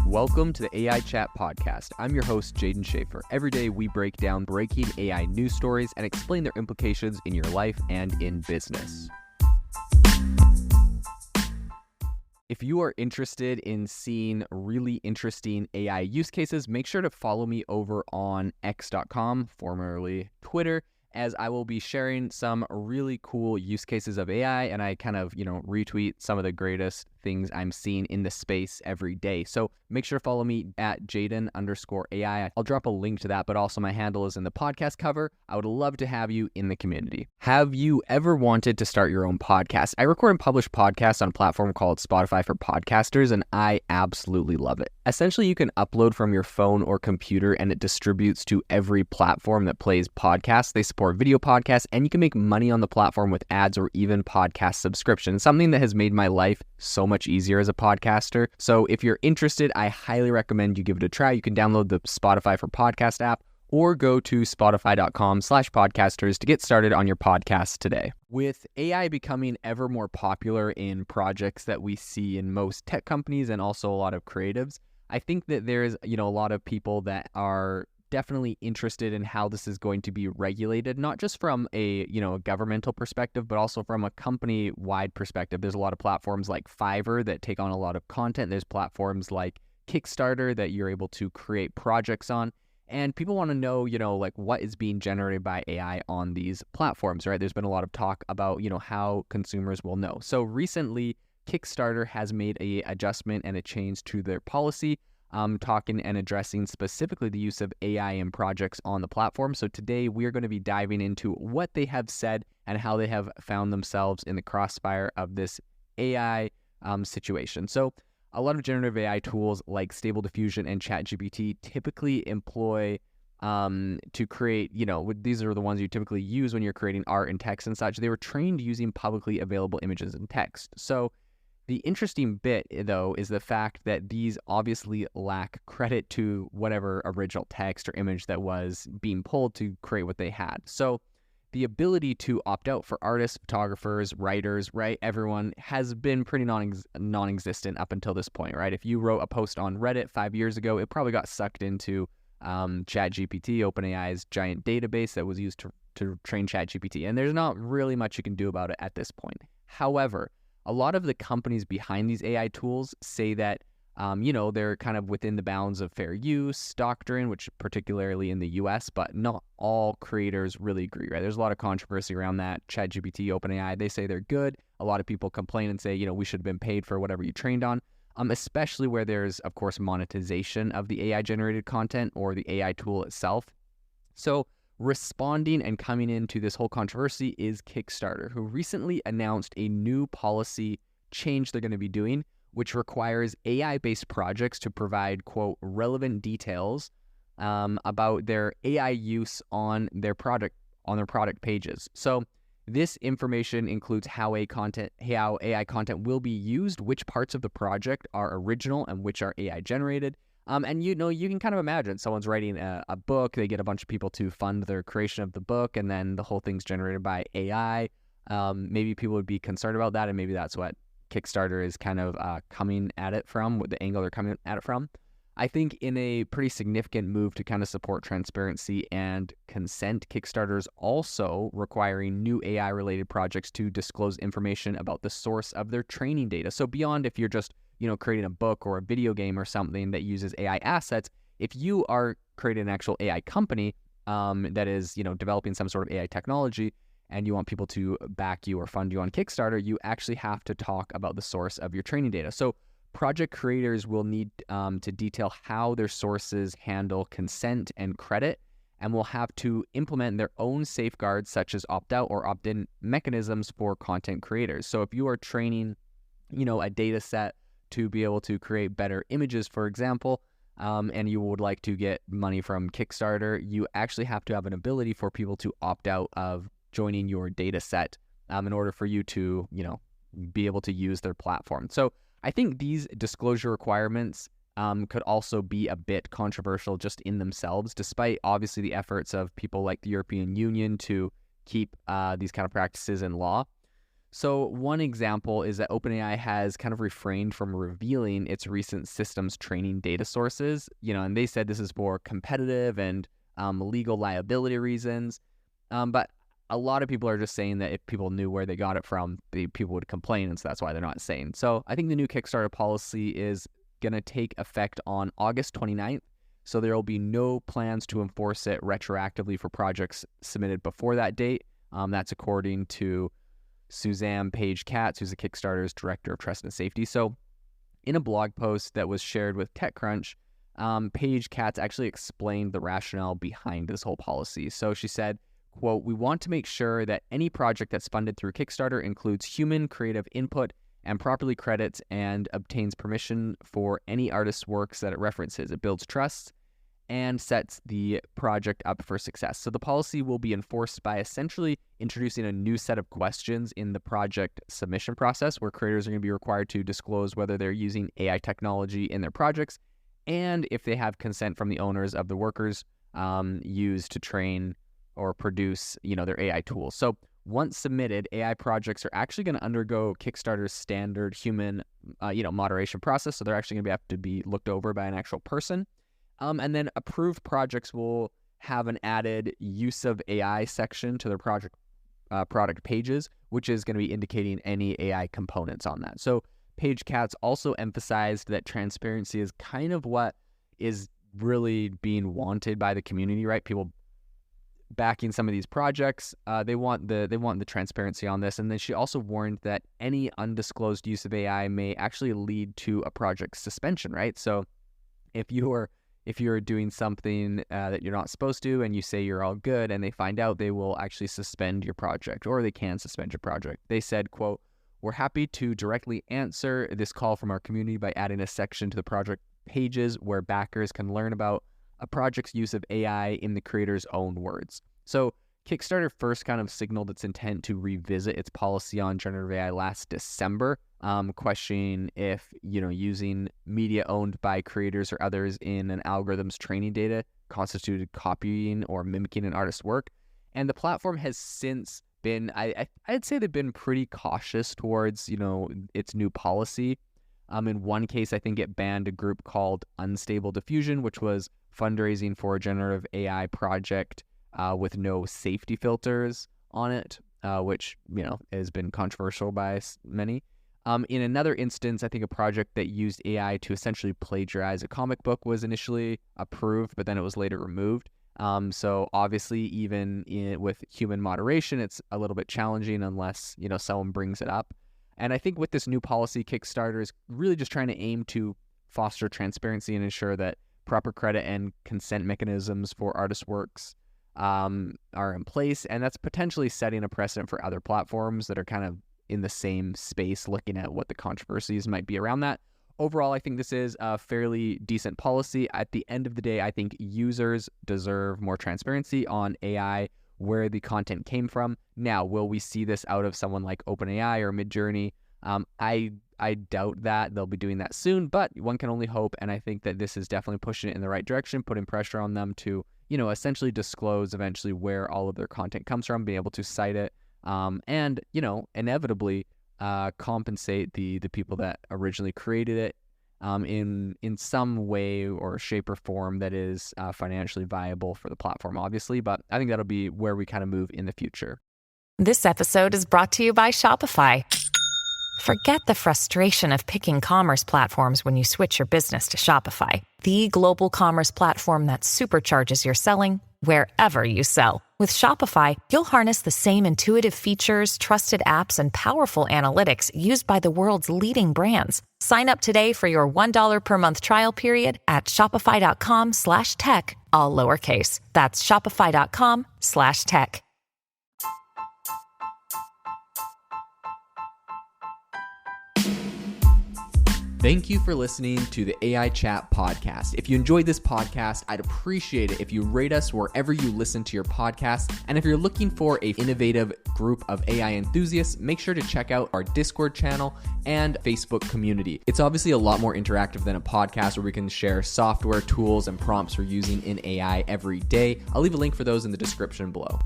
Welcome to the AI Chat Podcast. I'm your host, Jaden Schaefer. Every day we break down breaking AI news stories and explain their implications in your life and in business. If you are interested in seeing really interesting AI use cases, make sure to follow me over on x.com, formerly Twitter, as I will be sharing some really cool use cases of AI, and I kind of, retweet some of the greatest things I'm seeing in the space every day. So make sure to follow me at Jaden_AI. I'll drop a link to that, but also my handle is in the podcast cover. I would love to have you in the community. Have you ever wanted to start your own podcast? I record and publish podcasts on a platform called Spotify for Podcasters, and I absolutely love it. Essentially, you can upload from your phone or computer, and it distributes to every platform that plays podcasts. They support video podcasts, and you can make money on the platform with ads or even podcast subscriptions, something that has made my life so much easier as a podcaster. So if you're interested, I highly recommend you give it a try. You can download the Spotify for Podcast app or go to spotify.com/podcasters to get started on your podcast today. With AI becoming ever more popular in projects that we see in most tech companies and also a lot of creatives, I think that there's, a lot of people that are definitely interested in how this is going to be regulated, not just from a governmental perspective, but also from a company-wide perspective. There's a lot of platforms like Fiverr that take on a lot of content. There's platforms like Kickstarter that you're able to create projects on. And people want to know, what is being generated by AI on these platforms, right? There's been a lot of talk about, how consumers will know. So recently, Kickstarter has made a adjustment and a change to their policy, talking and addressing specifically the use of AI in projects on the platform. So today we are going to be diving into what they have said and how they have found themselves in the crossfire of this AI situation. So a lot of generative AI tools like Stable Diffusion and ChatGPT typically employ to create, these are the ones you typically use when you're creating art and text and such. They were trained using publicly available images and text. So the interesting bit, though, is the fact that these obviously lack credit to whatever original text or image that was being pulled to create what they had. So the ability to opt out for artists, photographers, writers, right, everyone has been pretty non-existent up until this point, right? If you wrote a post on Reddit 5 years ago, it probably got sucked into ChatGPT, OpenAI's giant database that was used to train ChatGPT. And there's not really much you can do about it at this point. However, a lot of the companies behind these AI tools say that, they're kind of within the bounds of fair use doctrine, which particularly in the US, but not all creators really agree, right? There's a lot of controversy around that. ChatGPT, OpenAI, they say they're good. A lot of people complain and say, we should have been paid for whatever you trained on, especially where there's, of course, monetization of the AI-generated content or the AI tool itself. So responding and coming into this whole controversy is Kickstarter, who recently announced a new policy change they're going to be doing, which requires AI-based projects to provide, quote, relevant details about their AI use on their product pages. So this information includes how AI content will be used, which parts of the project are original and which are AI generated. And you can kind of imagine someone's writing a book, they get a bunch of people to fund their creation of the book, and then the whole thing's generated by AI. Maybe people would be concerned about that, and maybe that's what Kickstarter is kind of coming at it from, what the angle they're coming at it from. I think in a pretty significant move to kind of support transparency and consent, Kickstarter's also requiring new AI-related projects to disclose information about the source of their training data. So beyond if you're just creating a book or a video game or something that uses AI assets, if you are creating an actual AI company that is, developing some sort of AI technology and you want people to back you or fund you on Kickstarter, you actually have to talk about the source of your training data. So project creators will need to detail how their sources handle consent and credit, and will have to implement their own safeguards such as opt-out or opt-in mechanisms for content creators. So if you are training, a data set to be able to create better images, for example, and you would like to get money from Kickstarter, you actually have to have an ability for people to opt out of joining your data set in order for you to, be able to use their platform. So I think these disclosure requirements could also be a bit controversial just in themselves, despite obviously the efforts of people like the European Union to keep these kind of practices in law. So one example is that OpenAI has kind of refrained from revealing its recent systems training data sources, and they said this is for competitive and legal liability reasons. But a lot of people are just saying that if people knew where they got it from, people would complain, and so that's why they're not saying. So I think the new Kickstarter policy is going to take effect on August 29th. So there will be no plans to enforce it retroactively for projects submitted before that date. That's according to Suzanne Page Katz, who's the Kickstarter's Director of Trust and Safety. So in a blog post that was shared with TechCrunch, Page Katz actually explained the rationale behind this whole policy. So she said, quote, "We want to make sure that any project that's funded through Kickstarter includes human creative input and properly credits and obtains permission for any artist's works that it references. It builds trust and sets the project up for success." So the policy will be enforced by essentially introducing a new set of questions in the project submission process, where creators are going to be required to disclose whether they're using AI technology in their projects and if they have consent from the owners of the workers used to train or produce, their AI tools. So once submitted, AI projects are actually going to undergo Kickstarter's standard human, moderation process. So they're actually going to have to be looked over by an actual person. And then approved projects will have an added use of AI section to their product pages, which is going to be indicating any AI components on that. So Page Katz also emphasized that transparency is kind of what is really being wanted by the community, right? People backing some of these projects, they want the transparency on this. And then she also warned that any undisclosed use of AI may actually lead to a project suspension, right? So if you're doing something that you're not supposed to and you say you're all good and they find out, they will actually suspend your project, or they can suspend your project. They said, quote, "We're happy to directly answer this call from our community by adding a section to the project pages where backers can learn about a project's use of AI in the creator's own words." So Kickstarter first kind of signaled its intent to revisit its policy on generative AI last December, questioning if, using media owned by creators or others in an algorithm's training data constituted copying or mimicking an artist's work. And the platform has since been, I'd say they've been pretty cautious towards, its new policy. In one case, I think it banned a group called Unstable Diffusion, which was fundraising for a generative AI project with no safety filters on it, which, has been controversial by many. In another instance, I think a project that used AI to essentially plagiarize a comic book was initially approved, but then it was later removed. So obviously, even with human moderation, it's a little bit challenging unless, someone brings it up. And I think with this new policy, Kickstarter is really just trying to aim to foster transparency and ensure that proper credit and consent mechanisms for artist works are in place. And that's potentially setting a precedent for other platforms that are kind of in the same space, looking at what the controversies might be around that. Overall, I think this is a fairly decent policy. At the end of the day, I think users deserve more transparency on AI, where the content came from. Now, will we see this out of someone like OpenAI or Midjourney? I doubt that they'll be doing that soon, but one can only hope. And I think that this is definitely pushing it in the right direction, putting pressure on them to, essentially disclose eventually where all of their content comes from, be able to cite it, and, inevitably compensate the people that originally created it in some way or shape or form that is financially viable for the platform, obviously. But I think that'll be where we kind of move in the future. This episode is brought to you by Shopify. Forget the frustration of picking commerce platforms when you switch your business to Shopify, the global commerce platform that supercharges your selling wherever you sell. With Shopify, you'll harness the same intuitive features, trusted apps, and powerful analytics used by the world's leading brands. Sign up today for your $1 per month trial period at shopify.com/tech, all lowercase. That's shopify.com/tech. Thank you for listening to the AI Chat podcast. If you enjoyed this podcast, I'd appreciate it if you rate us wherever you listen to your podcast. And if you're looking for an innovative group of AI enthusiasts, make sure to check out our Discord channel and Facebook community. It's obviously a lot more interactive than a podcast where we can share software, tools, and prompts we're using in AI every day. I'll leave a link for those in the description below.